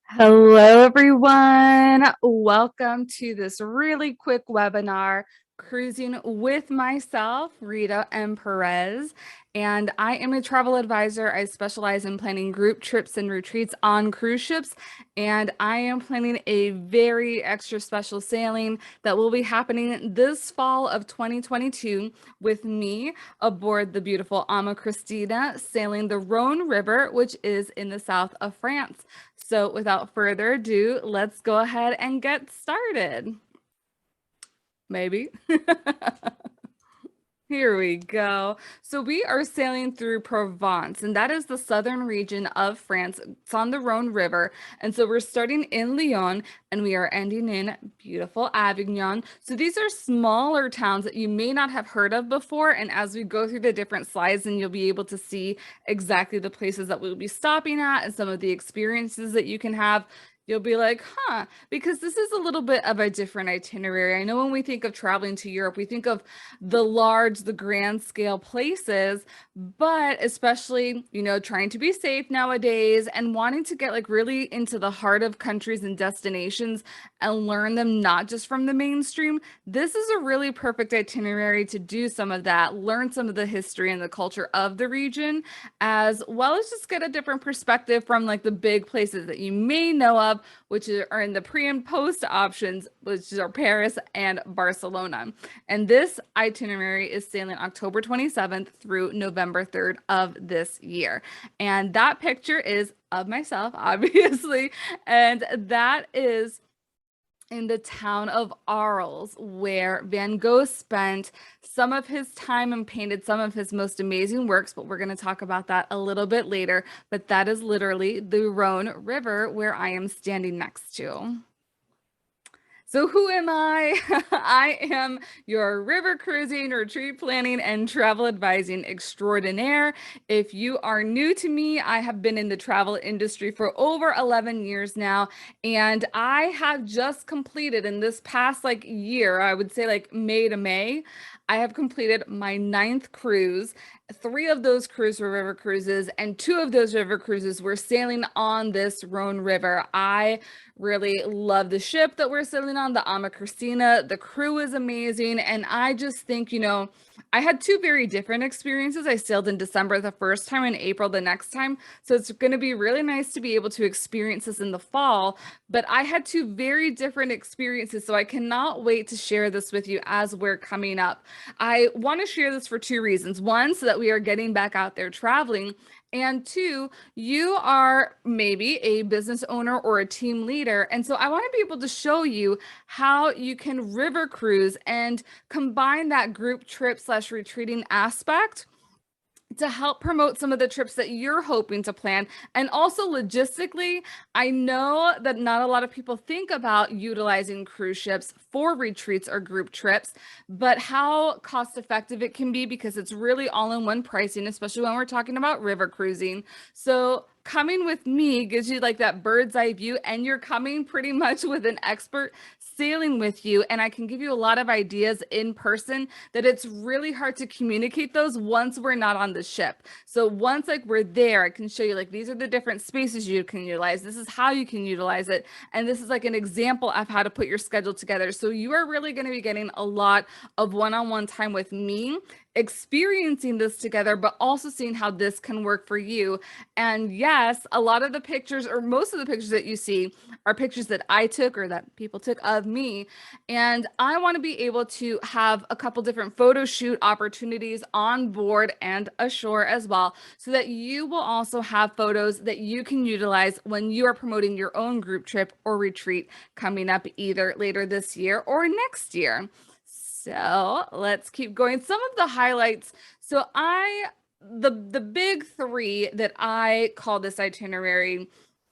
Hello, everyone. Welcome to this really quick webinar, Cruising with myself, Rita M. Perez. And I am a travel advisor. I specialize in planning group trips and retreats on cruise ships. And I am planning a very extra special sailing that will be happening this fall of 2022 with me aboard the beautiful Ama Christina sailing the Rhone River, which is in the south of France. So without further ado, let's go ahead and get started. Maybe. Here we go. So we are sailing through Provence, and that is the southern region of France. It's on the Rhone River. And so we're starting in Lyon and we are ending in beautiful Avignon. So these are smaller towns that you may not have heard of before. And as we go through the different slides, then you'll be able to see exactly the places that we'll be stopping at and some of the experiences that you can have. You'll be like, huh, because this is a little bit of a different itinerary. I know when we think of traveling to Europe, we think of the grand scale places, but especially, trying to be safe nowadays and wanting to get like really into the heart of countries and destinations and learn them not just from the mainstream. This is a really perfect itinerary to do some of that, learn some of the history and the culture of the region, as well as just get a different perspective from like the big places that you may know of, which are in the pre and post options, which are Paris and Barcelona. And this itinerary is sailing October 27th through November 3rd of this year. And that picture is of myself, obviously. And that is in the town of Arles, where Van Gogh spent some of his time and painted some of his most amazing works, but we're going to talk about that a little bit later. But that is literally the Rhone River where I am standing next to. So who am I? I am your river cruising, retreat planning, and travel advising extraordinaire. If you are new to me, I have been in the travel industry for over 11 years now, and I have just completed in this past year, I would say like May to May, I have completed my 9th cruise. 3 of those cruises were river cruises, and 2 of those river cruises were sailing on this Rhone River. I really love the ship that we're sailing on, the Ama Christina. The crew is amazing. And I just think, I had 2 very different experiences. I sailed in December the first time and April the next time. So it's going to be really nice to be able to experience this in the fall. But I had 2 very different experiences. So I cannot wait to share this with you as we're coming up. I want to share this for 2 reasons. One, so that we are getting back out there traveling. And 2, you are maybe a business owner or a team leader. And so I want to be able to show you how you can river cruise and combine that group trip / retreating aspect to help promote some of the trips that you're hoping to plan. And also logistically, I know that not a lot of people think about utilizing cruise ships for retreats or group trips, but how cost effective it can be because it's really all in one pricing, especially when we're talking about river cruising. So coming with me gives you like that bird's eye view, and you're coming pretty much with an expert sailing with you. And I can give you a lot of ideas in person that it's really hard to communicate those once we're not on the ship. So once like we're there, I can show you like these are the different spaces you can utilize. This is how you can utilize it. And this is like an example of how to put your schedule together. So you are really going to be getting a lot of one-on-one time with me, experiencing this together, but also seeing how this can work for you. And yes, a lot of the pictures, or most of the pictures that you see, are pictures that I took or that people took of me. And I want to be able to have a couple different photo shoot opportunities on board and ashore as well, so that you will also have photos that you can utilize when you are promoting your own group trip or retreat coming up either later this year or next year. So let's keep going. Some of the highlights. So the big 3 that I call this itinerary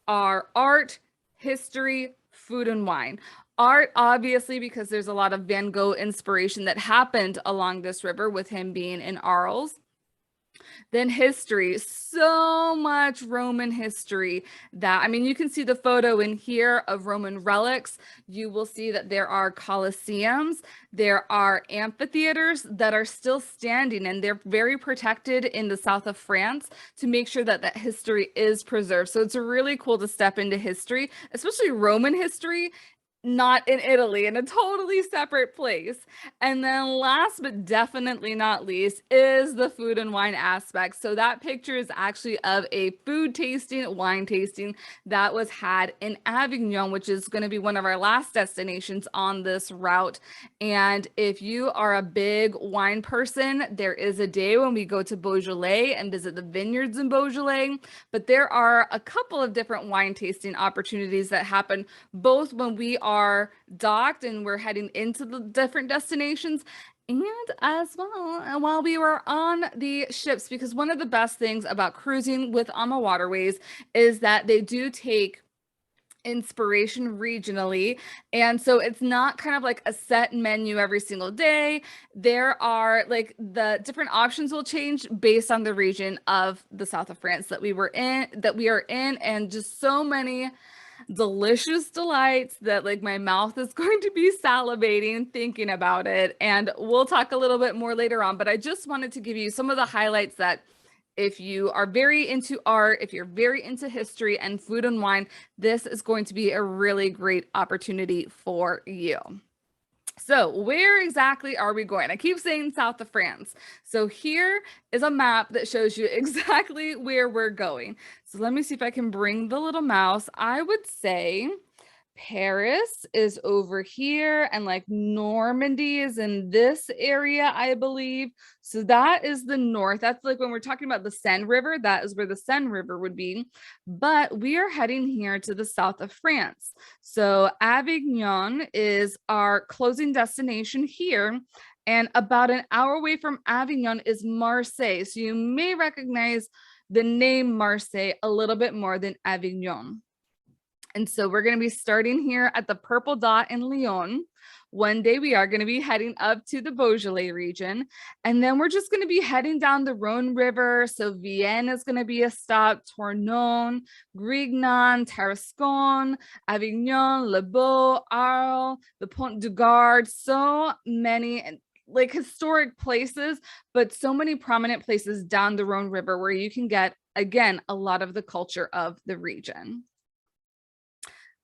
are art, history, food, and wine. Art, obviously, because there's a lot of Van Gogh inspiration that happened along this river with him being in Arles. Then history, so much Roman history that, I mean, you can see the photo in here of Roman relics. You will see that there are colosseums, there are amphitheaters that are still standing, and they're very protected in the south of France to make sure that that history is preserved. So it's really cool to step into history, especially Roman history, not in Italy, in a totally separate place. And then last but definitely not least is the food and wine aspect. So that picture is actually of a food tasting, wine tasting that was had in Avignon, which is going to be one of our last destinations on this route. And if you are a big wine person, there is a day when we go to Beaujolais and visit the vineyards in Beaujolais. But there are a couple of different wine tasting opportunities that happen both when we are docked and we're heading into the different destinations, and as well while we were on the ships, because one of the best things about cruising with AMA Waterways is that they do take inspiration regionally, and so it's not kind of like a set menu every single day. There are like the different options will change based on the region of the south of France that we are in, and just so many delicious delights that like my mouth is going to be salivating thinking about it. And we'll talk a little bit more later on, but I just wanted to give you some of the highlights that if you are very into art, if you're very into history and food and wine, this is going to be a really great opportunity for you. So where exactly are we going? I keep saying south of France. So here is a map that shows you exactly where we're going. So let me see if I can bring the little mouse. I would say Paris is over here, and like Normandy is in this area, I believe. So that is the north. That's like when we're talking about the Seine River, that is where the Seine River would be. But we are heading here to the south of France. So Avignon is our closing destination here. And about an hour away from Avignon is Marseille. So you may recognize the name Marseille a little bit more than Avignon. And so we're going to be starting here at the purple dot in Lyon. One day we are going to be heading up to the Beaujolais region, and then we're just going to be heading down the Rhone River. So Vienne is going to be a stop, Tournon, Grignan, Tarascon, Avignon, Le Beau, Arles, the Pont du Gard, so many like historic places, but so many prominent places down the Rhone River where you can get, again, a lot of the culture of the region.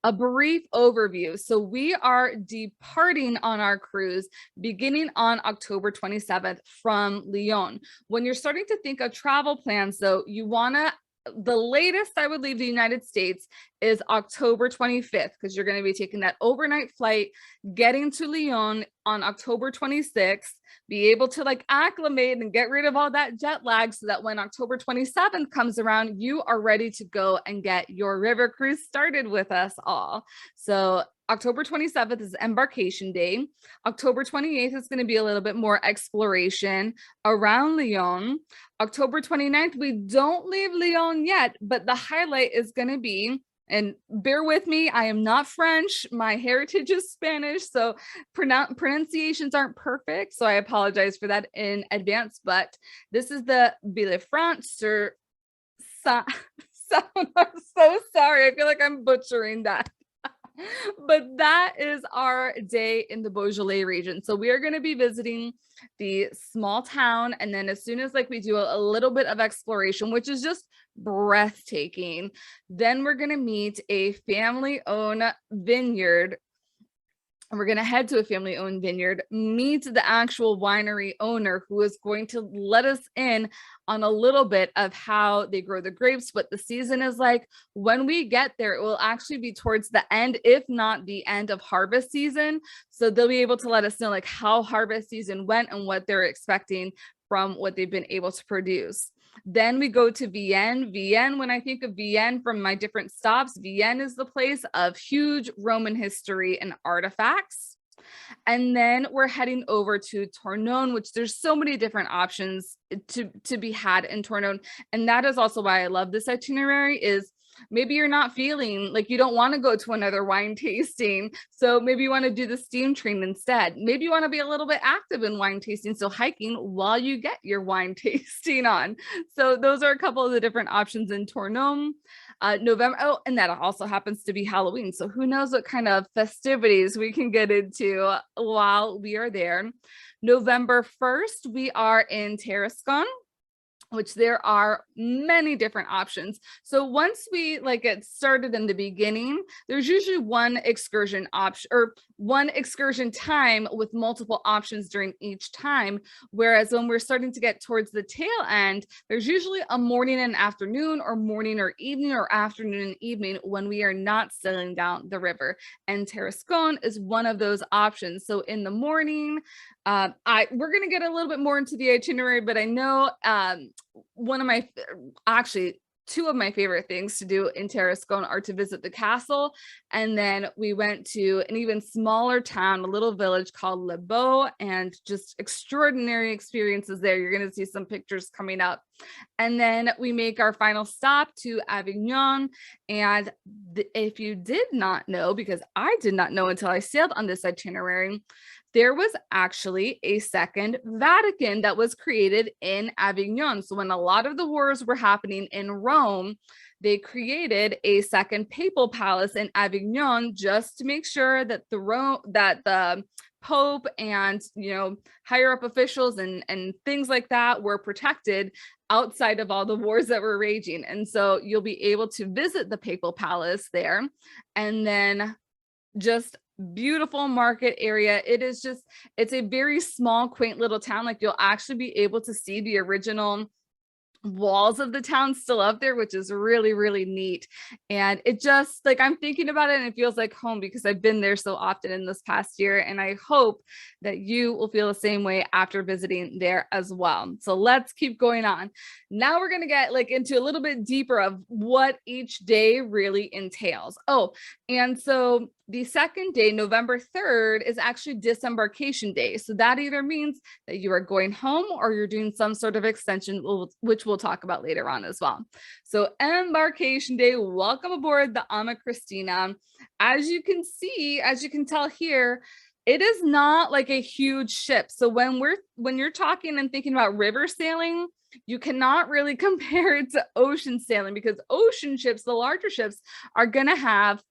A brief overview. So we are departing on our cruise beginning on October 27th from Lyon. When you're starting to think of travel plans, though, the latest I would leave the United States is October 25th, because you're going to be taking that overnight flight, getting to Lyon on October 26th, be able to like acclimate and get rid of all that jet lag so that when October 27th comes around, you are ready to go and get your river cruise started with us all. So October 27th is embarkation day. October 28th is going to be a little bit more exploration around Lyon. October 29th, we don't leave Lyon yet, but the highlight is going to be, and bear with me, I am not French. My heritage is Spanish, so pronunciations aren't perfect. So I apologize for that in advance, but this is the Villefranche sur I'm so sorry. I feel like I'm butchering that. But that is our day in the Beaujolais region. So we are going to be visiting the small town, and then as soon as like we do a little bit of exploration, which is just breathtaking, then we're going to meet a family-owned vineyard. We're going to head to a family-owned vineyard, meet the actual winery owner who is going to let us in on a little bit of how they grow the grapes, what the season is like. When we get there, it will actually be towards the end, if not the end of harvest season. So they'll be able to let us know like how harvest season went and what they're expecting from what they've been able to produce. Then we go to Vienne. Vienne, when I think of Vienne from my different stops, Vienne is the place of huge Roman history and artifacts. And then we're heading over to Tournon, which there's so many different options to be had in Tournon. And that is also why I love this itinerary, is Maybe you're not feeling like you don't want to go to another wine tasting. So maybe you want to do the steam train instead. Maybe you want to be a little bit active in wine tasting. So hiking while you get your wine tasting on. So those are a couple of the different options in Tournon. November. Oh, and that also happens to be Halloween. So who knows what kind of festivities we can get into while we are there. November 1st, we are in Tarascon, which there are many different options. So once we like get started in the beginning, there's usually one excursion option or one excursion time with multiple options during each time. Whereas when we're starting to get towards the tail end, there's usually a morning and afternoon or morning or evening or afternoon and evening when we are not sailing down the river. And Tarascon is one of those options. So in the morning, we're going to get a little bit more into the itinerary, but I know one of my, actually, two of my favorite things to do in Tarascon are to visit the castle. And then we went to an even smaller town, a little village called Le Beau, and just extraordinary experiences there. You're going to see some pictures coming up. And then we make our final stop to Avignon. And if you did not know, because I did not know until I sailed on this itinerary, there was actually a second Vatican that was created in Avignon. So when a lot of the wars were happening in Rome, they created a second papal palace in Avignon just to make sure that the Pope and higher up officials and things like that were protected outside of all the wars that were raging. And so you'll be able to visit the papal palace there, and then just beautiful market area. It's a very small, quaint little town. Like you'll actually be able to see the original walls of the town still up there, which is really, really neat. And it just like, I'm thinking about it and it feels like home because I've been there so often in this past year. And I hope that you will feel the same way after visiting there as well. So let's keep going on. Now we're going to get like into a little bit deeper of what each day really entails. Oh, and so the second day, November 3rd, is actually disembarkation day. So that either means that you are going home or you're doing some sort of extension, which we'll talk about later on as well. So embarkation day, welcome aboard the Ama Cristina. As you can tell here, it is not like a huge ship. So when you're talking and thinking about river sailing, you cannot really compare it to ocean sailing, because ocean ships, the larger ships, are going to have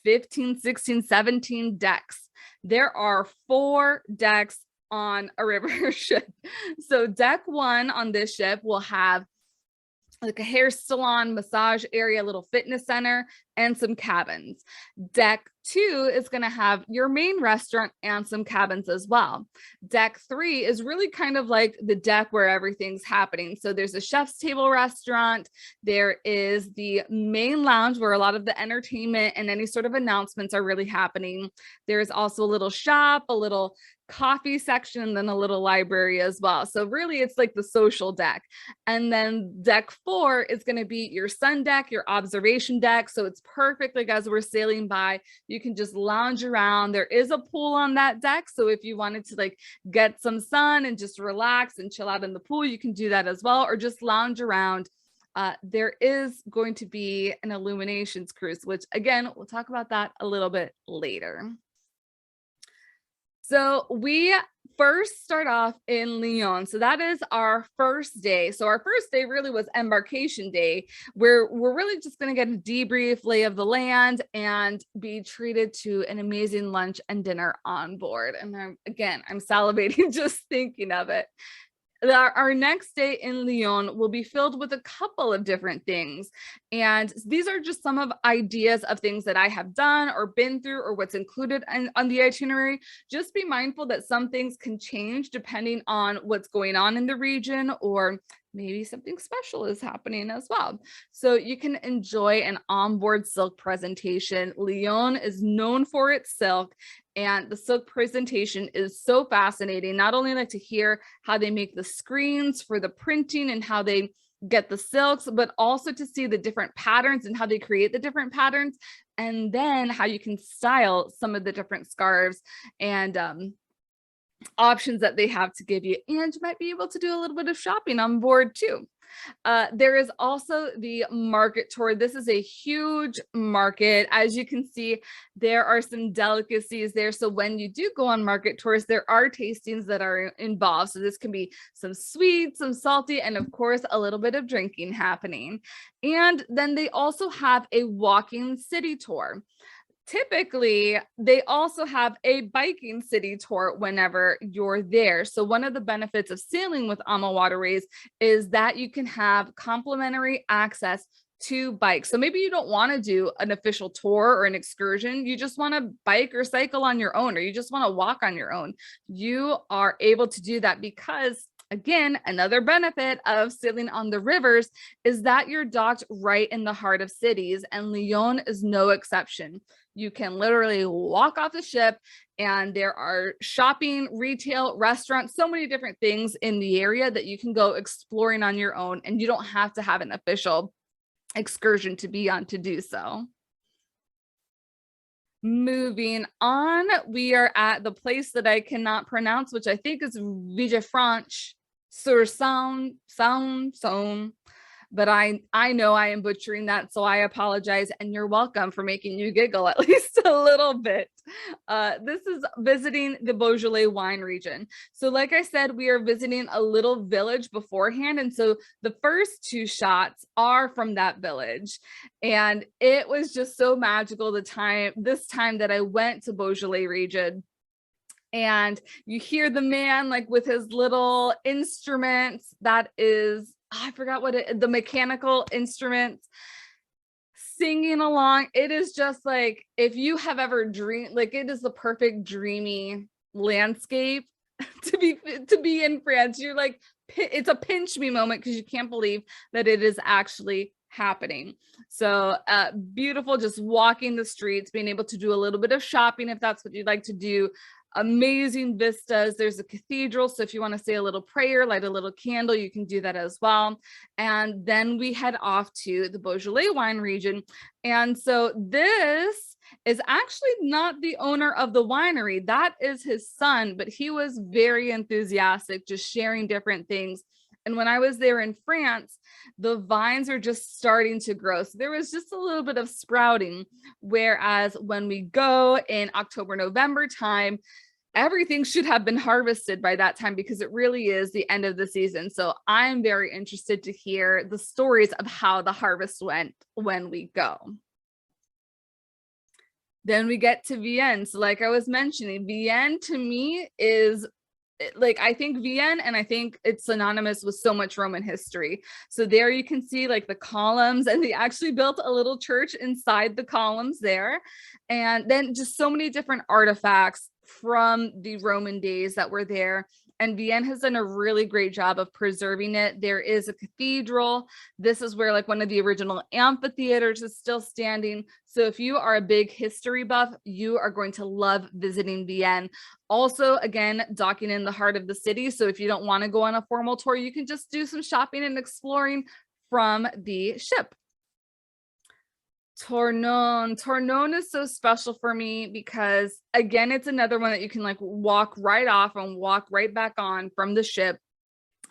15, 16, 17 decks. There are 4 decks on a river ship. So deck 1 on this ship will have like a hair salon, massage area, little fitness center, and some cabins. Deck 2 is going to have your main restaurant and some cabins as well. Deck 3 is really kind of like the deck where everything's happening. So there's a chef's table restaurant. There is the main lounge where a lot of the entertainment and any sort of announcements are really happening. There's also a little shop, a little coffee section, and then a little library as well. So really it's like the social deck. And then deck 4 is going to be your sun deck, your observation deck. So it's perfect, like as we're sailing by, you can just lounge around. There is a pool on that deck, so if you wanted to like get some sun and just relax and chill out in the pool, you can do that as well, or just lounge around. There is going to be an illuminations cruise, which again, we'll talk about that a little bit later. So we first start off in Lyon. So that is our first day. So our first day really was embarkation day, where we're really just going to get a debrief, lay of the land, and be treated to an amazing lunch and dinner on board. And I'm salivating just thinking of it. Our next day in Lyon will be filled with a couple of different things. And these are just some of ideas of things that I have done or been through or what's included on the itinerary. Just be mindful that some things can change depending on what's going on in the region, or maybe something special is happening as well. So you can enjoy an onboard silk presentation. Lyon is known for its silk, and the silk presentation is so fascinating. Not only like to hear how they make the screens for the printing and how they get the silks, but also to see the different patterns and how they create the different patterns, and then how you can style some of the different scarves and options that they have to give you. And you might be able to do a little bit of shopping on board too. There is also the market tour. This is a huge market. As you can see, there are some delicacies there. So when you do go on market tours, there are tastings that are involved. So this can be some sweet, some salty, and of course, a little bit of drinking happening. And then they also have a walking city tour. Typically, they also have a biking city tour whenever you're there. So one of the benefits of sailing with AMA Waterways is that you can have complimentary access to bikes. So maybe you don't want to do an official tour or an excursion. You just want to bike or cycle on your own, or you just want to walk on your own. You are able to do that because, again, another benefit of sailing on the rivers is that you're docked right in the heart of cities, and Lyon is no exception. You can literally walk off the ship and there are shopping, retail, restaurants, so many different things in the area that you can go exploring on your own, and you don't have to have an official excursion to be on to do so. Moving on, we are at the place that I cannot pronounce, which I think is Villefranche-sur-Saône, but I know I am butchering that, so I apologize, and you're welcome for making you giggle at least a little bit. This is visiting the Beaujolais wine region. So like I said, we are visiting a little village beforehand, and so the first two shots are from that village, and it was just so magical this time that I went to Beaujolais region. And you hear the man like with his little instruments, that is, I forgot the mechanical instruments, singing along. It is just like, if you have ever dreamed, like, it is the perfect dreamy landscape to be in France. You're like, it's a pinch me moment because you can't believe that it is actually happening. So beautiful, just walking the streets, being able to do a little bit of shopping if that's what you'd like to do. Amazing vistas. There's a cathedral, so if you want to say a little prayer, light a little candle, you can do that as well. And then we head off to the Beaujolais wine region. And so this is actually not the owner of the winery. That is his son, but he was very enthusiastic, just sharing different things. And when I was there in France, the vines are just starting to grow. So there was just a little bit of sprouting. Whereas when we go in October, November time, everything should have been harvested by that time because it really is the end of the season. So I'm very interested to hear the stories of how the harvest went when we go. Then we get to Vienne. So like I was mentioning, Vienne to me is like, I think Vienne, and I think it's synonymous with so much Roman history. So there you can see like the columns, and they actually built a little church inside the columns there. And then just so many different artifacts from the Roman days that were there. And Vienne has done a really great job of preserving it. There is a cathedral. This is where like one of the original amphitheaters is still standing. So if you are a big history buff, you are going to love visiting Vienne. Also, again, docking in the heart of the city. So if you don't want to go on a formal tour, you can just do some shopping and exploring from the ship. Tournon is so special for me because, again, it's another one that you can like walk right off and walk right back on from the ship.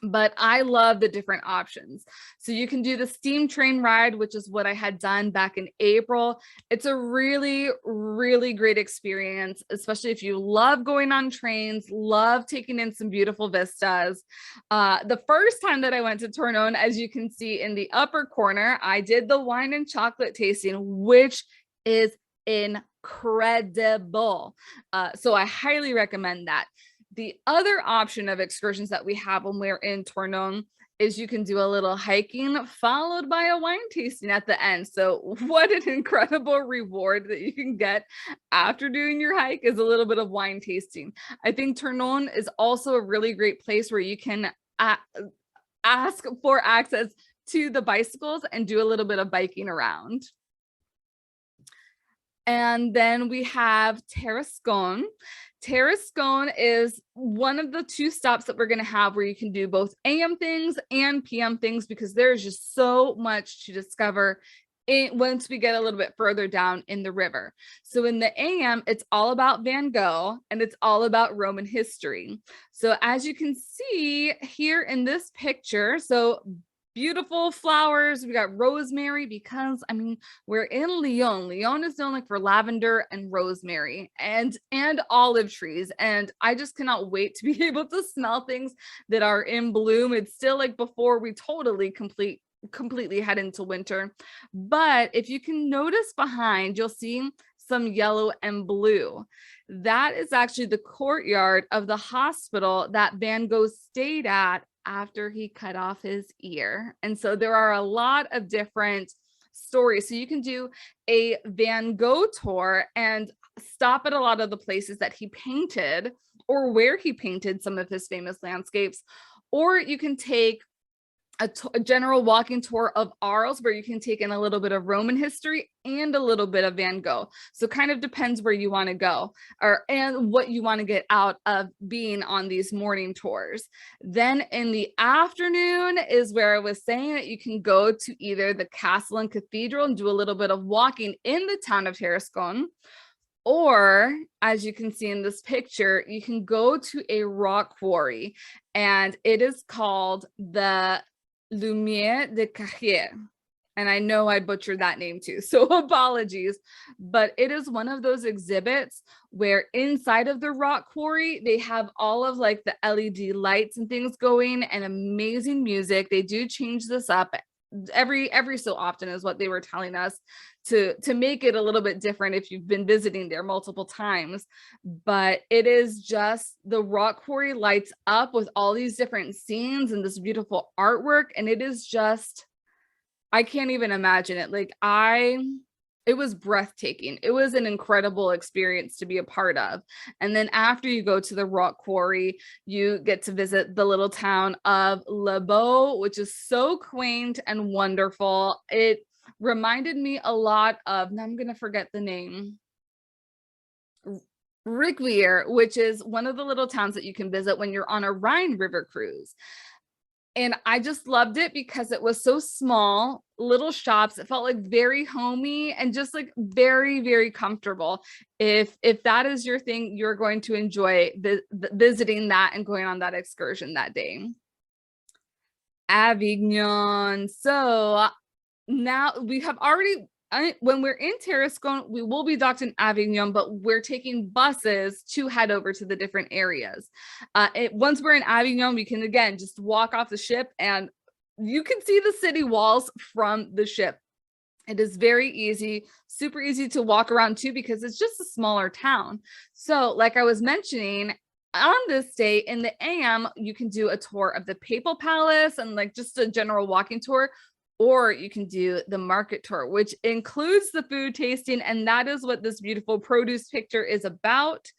But I love the different options. So you can do the steam train ride, which is what I had done back in April. It's a really, really great experience, especially if you love going on trains, love taking in some beautiful vistas. The first time that I went to Tournon, as you can see in the upper corner, I did the wine and chocolate tasting, which is incredible. So I highly recommend that. The other option of excursions that we have when we're in Tournon is you can do a little hiking followed by a wine tasting at the end. So what an incredible reward that you can get after doing your hike is a little bit of wine tasting. I think Tournon is also a really great place where you can ask for access to the bicycles and do a little bit of biking around. And then we have Tarascon. Tarascon is one of the two stops that we're going to have where you can do both AM things and PM things because there's just so much to discover once we get a little bit further down in the river. So in the AM, it's all about Van Gogh and it's all about Roman history. So as you can see here in this picture, so beautiful flowers. We got rosemary because I mean we're in Lyon. Lyon is known like for lavender and rosemary and olive trees. And I just cannot wait to be able to smell things that are in bloom. It's still like before we totally completely head into winter. But if you can notice behind, you'll see some yellow and blue. That is actually the courtyard of the hospital that Van Gogh stayed at after he cut off his ear. And so there are a lot of different stories. So you can do a Van Gogh tour and stop at a lot of the places that he painted or where he painted some of his famous landscapes. Or you can take a general walking tour of Arles, where you can take in a little bit of Roman history and a little bit of Van Gogh. So kind of depends where you want to go and what you want to get out of being on these morning tours. Then in the afternoon is where I was saying that you can go to either the castle and cathedral and do a little bit of walking in the town of Tarascon. Or, as you can see in this picture, you can go to a rock quarry, and it is called the Lumiere de Carrière. And I know I butchered that name too, so apologies. But it is one of those exhibits where inside of the rock quarry, they have all of like the LED lights and things going and amazing music. They do change this up every so often is what they were telling us to make it a little bit different if you've been visiting there multiple times. But it is just the rock quarry lights up with all these different scenes and this beautiful artwork, and it is just, I can't even imagine it. Like it was breathtaking. It was an incredible experience to be a part of. And then after you go to the rock quarry, you get to visit the little town of Le Beau, which is so quaint and wonderful. It reminded me a lot of, now I'm going to forget the name, Riquier, which is one of the little towns that you can visit when you're on a Rhine River cruise. And I just loved it because it was so small, little shops. It felt like very homey and just like very, very comfortable. If that is your thing, you're going to enjoy visiting that and going on that excursion that day. Avignon. So now we have already, when we're in Tarascon, we will be docked in Avignon, but we're taking buses to head over to the different areas. Once we're in Avignon, we can again just walk off the ship and you can see the city walls from the ship. It is very easy, super easy to walk around too, because it's just a smaller town. So like I was mentioning, on this day in the AM, you can do a tour of the Papal Palace and like just a general walking tour. Or you can do the market tour, which includes the food tasting. And that is what this beautiful produce picture is about.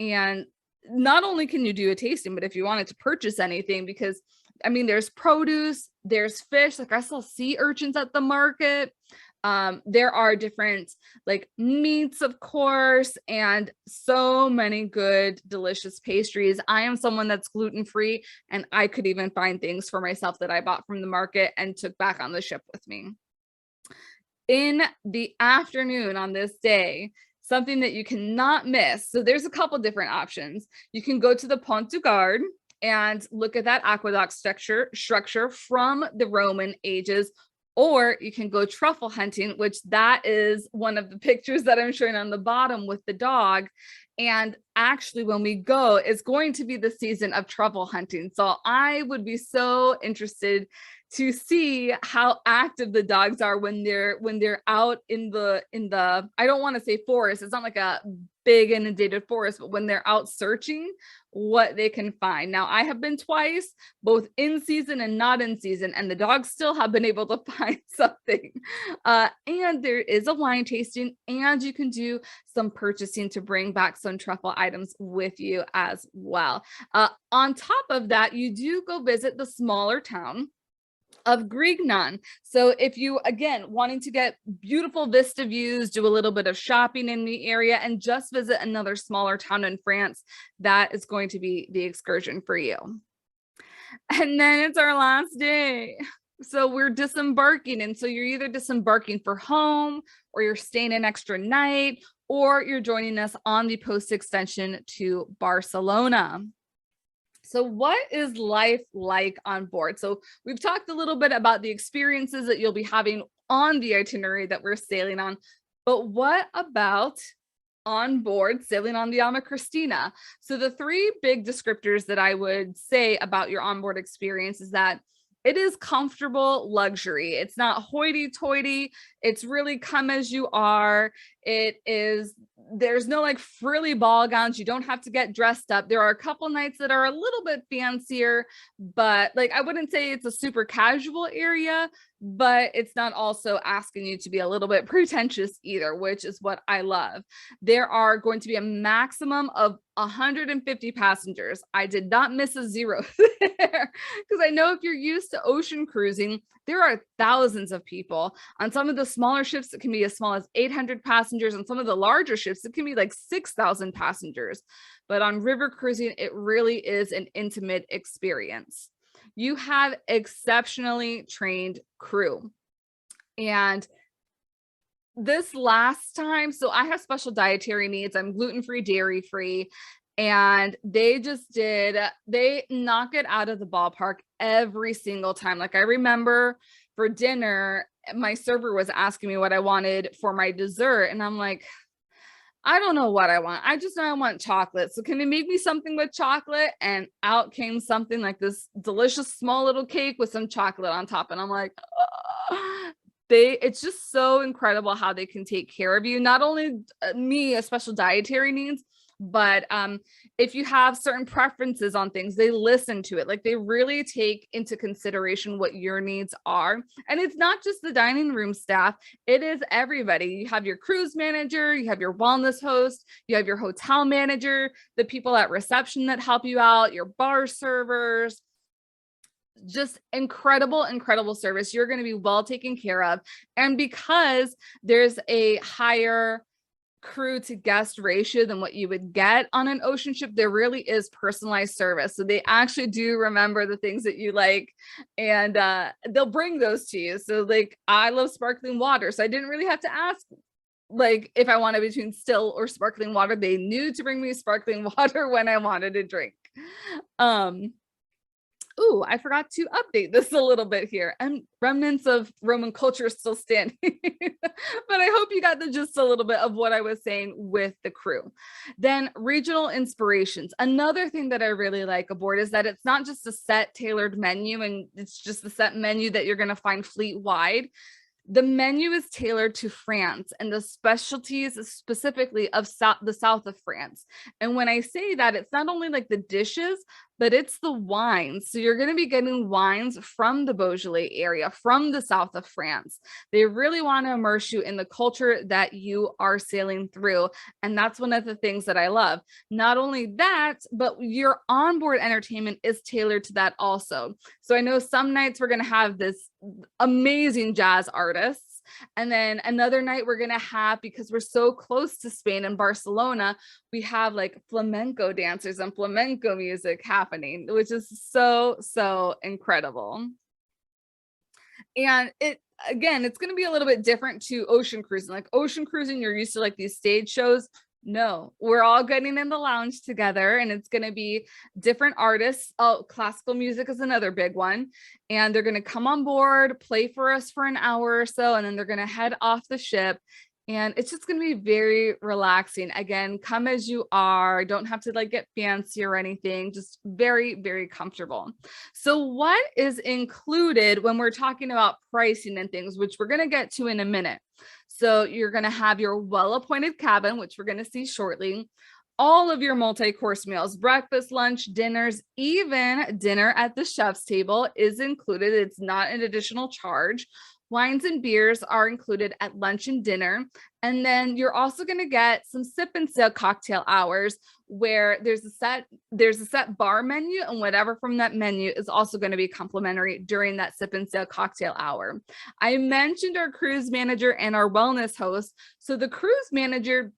And not only can you do a tasting, but if you wanted to purchase anything, because I mean, there's produce, there's fish, like I saw sea urchins at the market. There are different like meats, of course, and so many good, delicious pastries. I am someone that's gluten-free, and I could even find things for myself that I bought from the market and took back on the ship with me. In the afternoon on this day, something that you cannot miss. So there's a couple different options. You can go to the Pont du Gard and look at that aqueduct structure from the Roman ages. Or you can go truffle hunting, which that is one of the pictures that I'm showing on the bottom with the dog. And actually, when we go, it's going to be the season of truffle hunting. So I would be so interested to see how active the dogs are when they're out in the I don't want to say forest. It's not like a big inundated forest, but when they're out searching what they can find. Now, I have been twice, both in season and not in season, and the dogs still have been able to find something. And there is a wine tasting, and you can do some purchasing to bring back some truffle items with you as well. On top of that, you do go visit the smaller town of Grignon. So if you, again, wanting to get beautiful vista views, do a little bit of shopping in the area, and just visit another smaller town in France, that is going to be the excursion for you. And then it's our last day. So we're disembarking. And so you're either disembarking for home, or you're staying an extra night, or you're joining us on the post extension to Barcelona. So what is life like on board? So we've talked a little bit about the experiences that you'll be having on the itinerary that we're sailing on, but what about on board sailing on the Ama Christina? So the three big descriptors that I would say about your onboard experience is that it is comfortable luxury. It's not hoity-toity. It's really come as you are. There's no like frilly ball gowns. You don't have to get dressed up. There are a couple nights that are a little bit fancier, but like I wouldn't say it's a super casual area, but it's not also asking you to be a little bit pretentious either, which is what I love. There are going to be a maximum of 150 passengers. I did not miss a zero there because I know if you're used to ocean cruising, there are thousands of people. On some of the smaller ships, it can be as small as 800 passengers. On some of the larger ships, it can be like 6,000 passengers. But on river cruising, it really is an intimate experience. You have exceptionally trained crew. And this last time, so I have special dietary needs. I'm gluten-free, dairy-free, and they knock it out of the ballpark every single time. Like I remember for dinner, my server was asking me what I wanted for my dessert, and I'm like, I don't know what I want. I just know I want chocolate. So can you make me something with chocolate? And out came something like this delicious small little cake with some chocolate on top. And I'm like, oh. It's just so incredible how they can take care of you. Not only me, a special dietary needs, but if you have certain preferences on things, they listen to it. Like they really take into consideration what your needs are. And it's not just the dining room staff, it is everybody. You have your cruise manager, you have your wellness host, you have your hotel manager, the people at reception that help you out, your bar servers. Just incredible service. You're going to be well taken care of. And because there's a higher crew to guest ratio than what you would get on an ocean ship, there really is personalized service. So they actually do remember the things that you like, and they'll bring those to you. So like I love sparkling water, so I didn't really have to ask like if I wanted between still or sparkling water. They knew to bring me sparkling water when I wanted a drink. Ooh, I forgot to update this a little bit here. And remnants of Roman culture still standing. But I hope you got the gist a little bit of what I was saying with the crew. Then regional inspirations. Another thing that I really like aboard is that it's not just a set tailored menu, and it's just the set menu that you're going to find fleet wide. The menu is tailored to France and the specialties specifically of the south of France. And when I say that, it's not only like the dishes, but it's the wines. So you're going to be getting wines from the Beaujolais area, from the south of France. They really want to immerse you in the culture that you are sailing through. And that's one of the things that I love. Not only that, but your onboard entertainment is tailored to that also. So I know some nights we're going to have this amazing jazz artists. And then another night we're going to have, because we're so close to Spain and Barcelona, we have like flamenco dancers and flamenco music happening, which is so incredible. And it's going to be a little bit different to ocean cruising. Like ocean cruising, you're used to like these stage shows. No, we're all getting in the lounge together, and it's going to be different artists. Oh, classical music is another big one. And they're going to come on board, play for us for an hour or so, and then they're going to head off the ship. And it's just going to be very relaxing. Again, come as you are. Don't have to like get fancy or anything. Just very comfortable. So what is included when we're talking about pricing and things, which we're going to get to in a minute. So you're going to have your well-appointed cabin, which we're going to see shortly. All of your multi-course meals, breakfast, lunch, dinners, even dinner at the chef's table is included. It's not an additional charge. Wines and beers are included at lunch and dinner. And then you're also going to get some sip and sail cocktail hours where there's a set bar menu, and whatever from that menu is also going to be complimentary during that sip and sail cocktail hour. I mentioned our cruise manager and our wellness host. So the cruise manager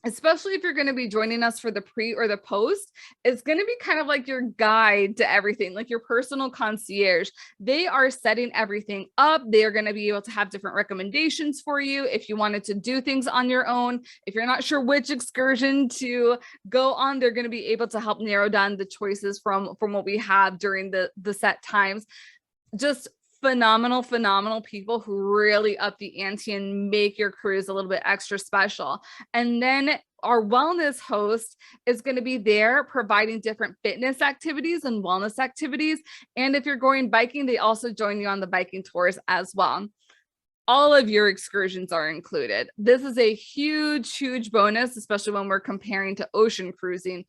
especially if you're going to be joining us for the pre or the post, it's going to be kind of like your guide to everything, like your personal concierge. They are setting everything up. They are going to be able to have different recommendations for you if you wanted to do things on your own. If you're not sure which excursion to go on, they're going to be able to help narrow down the choices from what we have during the set times. Just phenomenal people who really up the ante and make your cruise a little bit extra special. And then our wellness host is going to be there providing different fitness activities and wellness activities. And if you're going biking, they also join you on the biking tours as well. All of your excursions are included. This is a huge bonus, especially when we're comparing to ocean cruising.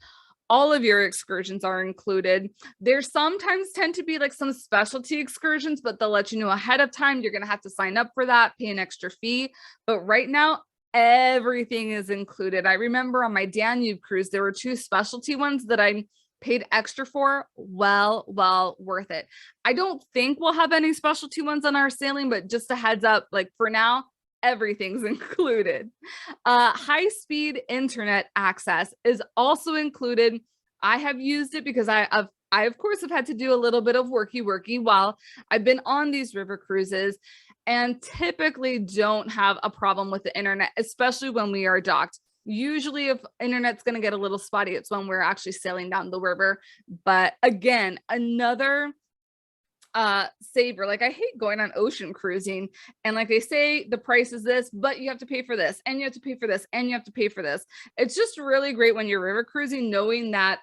All of your excursions are included. There sometimes tend to be like some specialty excursions, but they'll let you know ahead of time. You're going to have to sign up for that, pay an extra fee. But right now, everything is included. I remember on my Danube cruise, there were 2 specialty ones that I paid extra for. Well worth it. I don't think we'll have any specialty ones on our sailing, but just a heads up, like for now, everything's included. High-speed internet access is also included. I have used it because I of course have had to do a little bit of worky while I've been on these river cruises, and typically don't have a problem with the internet, especially when we are docked. Usually if internet's going to get a little spotty, it's when we're actually sailing down the river. But again, another saver. Like I hate going on ocean cruising and like they say the price is this, but you have to pay for this and you have to pay for this and you have to pay for this. It's just really great when you're river cruising knowing that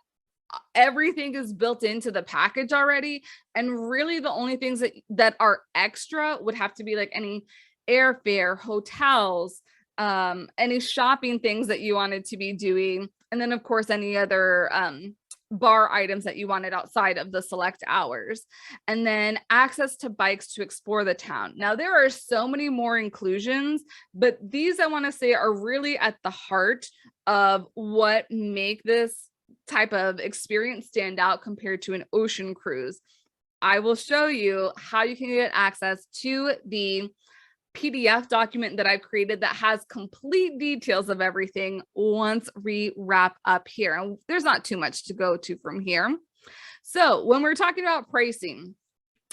everything is built into the package already, and really the only things that are extra would have to be like any airfare, hotels, any shopping things that you wanted to be doing, and then of course any other bar items that you wanted outside of the select hours, and then access to bikes to explore the town. Now there are so many more inclusions, but these I want to say are really at the heart of what make this type of experience stand out compared to an ocean cruise. I will show you how you can get access to the PDF document that I've created that has complete details of everything once we wrap up here. And there's not too much to go to from here. So when we're talking about pricing,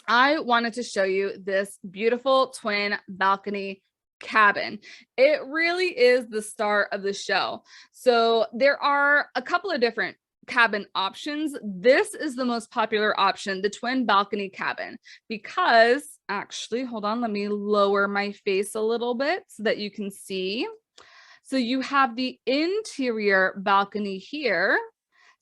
I wanted to show you this beautiful twin balcony cabin. It really is the star of the show. So there are a couple of different cabin options. This is the most popular option, the twin balcony cabin, because actually, hold on, let me lower my face a little bit so that you can see. So you have the interior balcony here.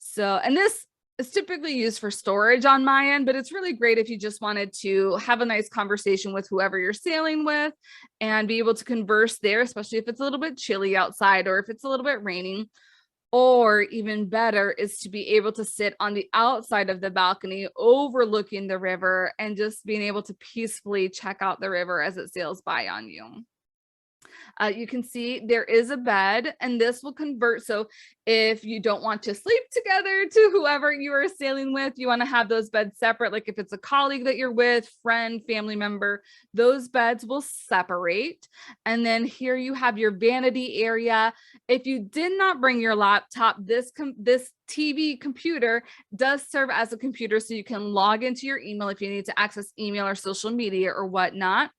So, and this is typically used for storage on my end, but it's really great if you just wanted to have a nice conversation with whoever you're sailing with and be able to converse there, especially if it's a little bit chilly outside or if it's a little bit raining. Or even better is to be able to sit on the outside of the balcony overlooking the river and just being able to peacefully check out the river as it sails by on you. You can see there is a bed, and this will convert. So if you don't want to sleep together to whoever you are sailing with, you want to have those beds separate. Like if it's a colleague that you're with, friend, family member, those beds will separate. And then here you have your vanity area. If you did not bring your laptop, this TV computer does serve as a computer, so you can log into your email if you need to access email or social media or whatnot.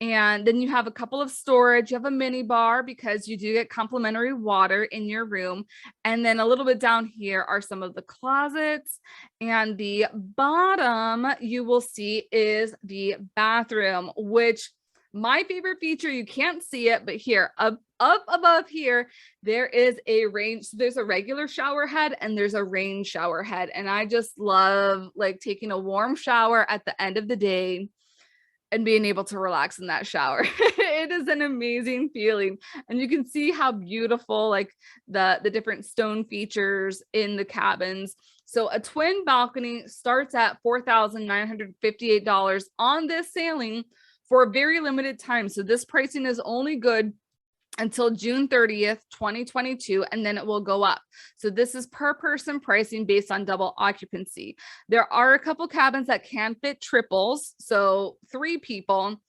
And then you have a couple of storage. You have a mini bar because you do get complimentary water in your room. And then a little bit down here are some of the closets. And the bottom you will see is the bathroom, which my favorite feature, you can't see it, but here up above here, there is a rain. So there's a regular shower head and there's a rain shower head. And I just love like taking a warm shower at the end of the day and being able to relax in that shower. It is an amazing feeling. And you can see how beautiful like the different stone features in the cabins. So a twin balcony starts at $4,958 on this sailing for a very limited time. So this pricing is only good until June 30th, 2022, and then it will go up. So this is per person pricing based on double occupancy. There are a couple cabins that can fit triples, so 3 people.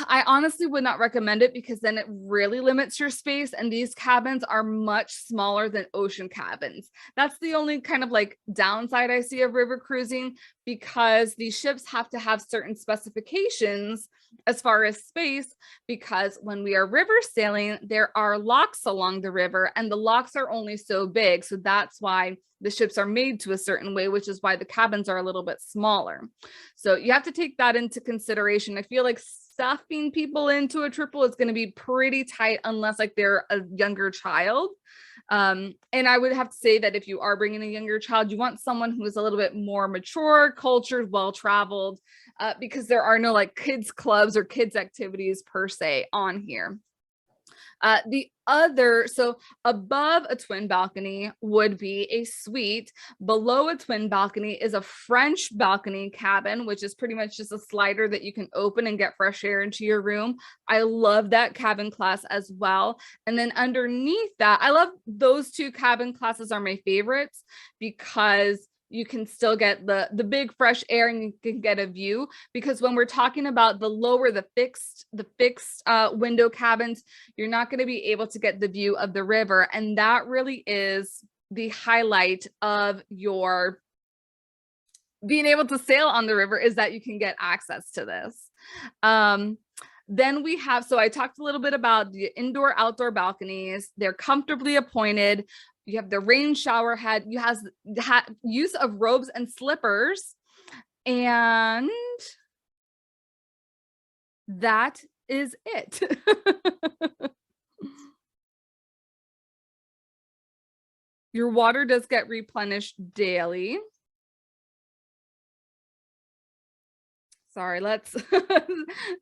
I honestly would not recommend it because then it really limits your space. And these cabins are much smaller than ocean cabins. That's the only kind of like downside I see of river cruising, because these ships have to have certain specifications as far as space, because when we are river sailing, there are locks along the river and the locks are only so big. So that's why the ships are made to a certain way, which is why the cabins are a little bit smaller. So you have to take that into consideration. I feel like stuffing people into a triple is going to be pretty tight unless like they're a younger child. And I would have to say that if you are bringing a younger child, you want someone who is a little bit more mature, cultured, well-traveled, because there are no like kids clubs or kids activities per se on here. So above a twin balcony would be a suite. Below a twin balcony is a French balcony cabin, which is pretty much just a slider that you can open and get fresh air into your room. I love that cabin class as well. And then underneath that, I love those two cabin classes are my favorites because you can still get the big fresh air and you can get a view, because when we're talking about the lower, the fixed window cabins, you're not going to be able to get the view of the river. And that really is the highlight of your being able to sail on the river, is that you can get access to this. Then we have, so I talked a little bit about the indoor outdoor balconies. They're comfortably appointed. You have the rain shower head. You have use of robes and slippers. And that is it. Your water does get replenished daily. Sorry, let's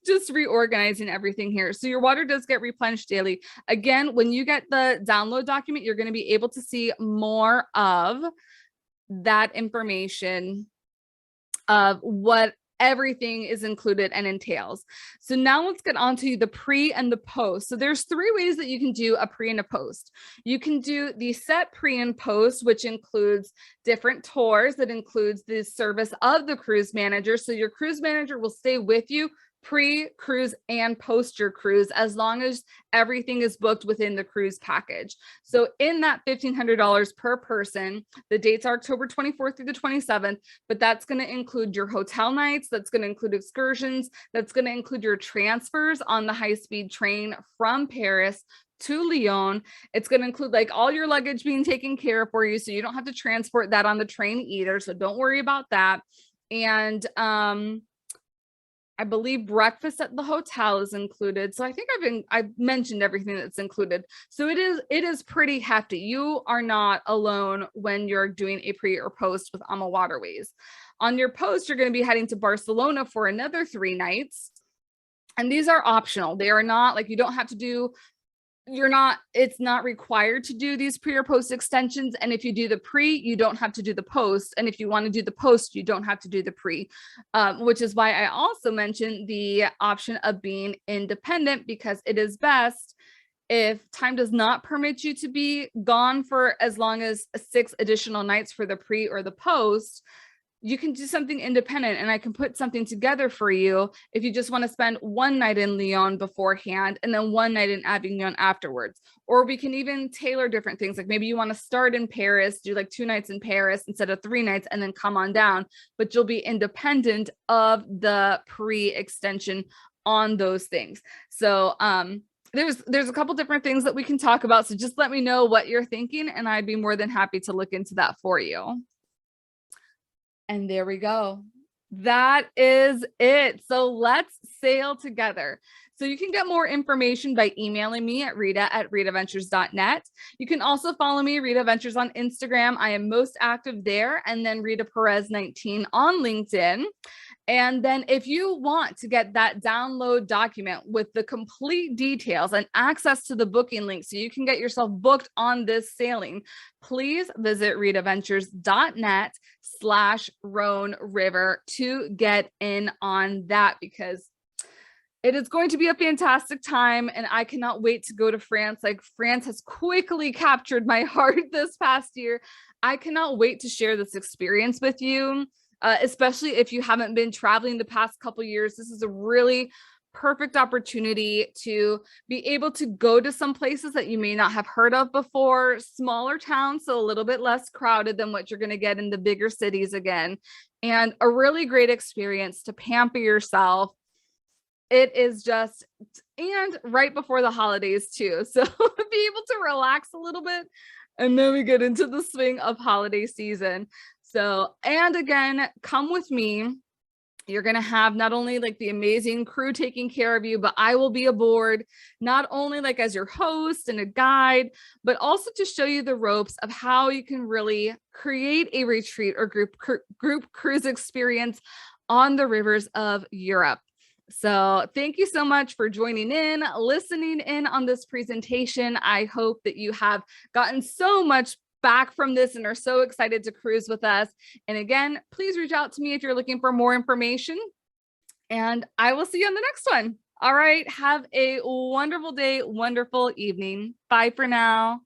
just reorganizing everything here. So your water does get replenished daily. Again, when you get the download document, you're going to be able to see more of that information of what everything is included and entails. So now let's get on to the pre and the post. So there's 3 ways that you can do a pre and a post. You can do the set pre and post, which includes different tours, that includes the service of the cruise manager. So your cruise manager will stay with you pre-cruise and post your cruise, as long as everything is booked within the cruise package. So in that $1,500 per person, the dates are October 24th through the 27th, but that's going to include your hotel nights, that's going to include excursions, that's going to include your transfers on the high-speed train from Paris to Lyon. It's going to include like all your luggage being taken care of for you, so you don't have to transport that on the train either, so don't worry about that. And I believe breakfast at the hotel is included. So I think I've mentioned everything that's included. So it is pretty hefty. You are not alone when you're doing a pre or post with AMA Waterways. On your post, you're going to be heading to Barcelona for another 3 nights. And these are optional. They are not like, you don't have to do, it's not required to do these pre or post extensions. And if you do the pre, you don't have to do the post. And if you want to do the post, you don't have to do the pre, which is why I also mentioned the option of being independent, because it is best if time does not permit you to be gone for as long as 6 additional nights for the pre or the post. You can do something independent, and I can put something together for you if you just want to spend 1 night in Lyon beforehand and then 1 night in Avignon afterwards. Or we can even tailor different things. Like maybe you want to start in Paris, do like 2 nights in Paris instead of 3 nights, and then come on down, but you'll be independent of the pre-extension on those things. So there's a couple different things that we can talk about. So just let me know what you're thinking, and I'd be more than happy to look into that for you. And there we go. That is it. So let's sail together. So you can get more information by emailing me at rita@ritaventures.net. You can also follow me, Rita Ventures, on Instagram. I am most active there. And then Rita Perez 19 on LinkedIn. And then if you want to get that download document with the complete details and access to the booking link so you can get yourself booked on this sailing, please visit ritaventures.net/Rhone River to get in on that, because it is going to be a fantastic time and I cannot wait to go to France. Like, France has quickly captured my heart this past year. I cannot wait to share this experience with you. Especially if you haven't been traveling the past couple years. This is a really perfect opportunity to be able to go to some places that you may not have heard of before, smaller towns, so a little bit less crowded than what you're going to get in the bigger cities again, and a really great experience to pamper yourself. It is just, and right before the holidays too. So be able to relax a little bit. And then we get into the swing of holiday season. So, and again, come with me. You're going to have not only like the amazing crew taking care of you, but I will be aboard, not only like as your host and a guide, but also to show you the ropes of how you can really create a retreat or group cruise experience on the rivers of Europe. So thank you so much for joining in, listening in on this presentation. I hope that you have gotten so much back from this and are so excited to cruise with us. And again, please reach out to me if you're looking for more information, and I will see you on the next one. All right. Have a wonderful day, wonderful evening. Bye for now.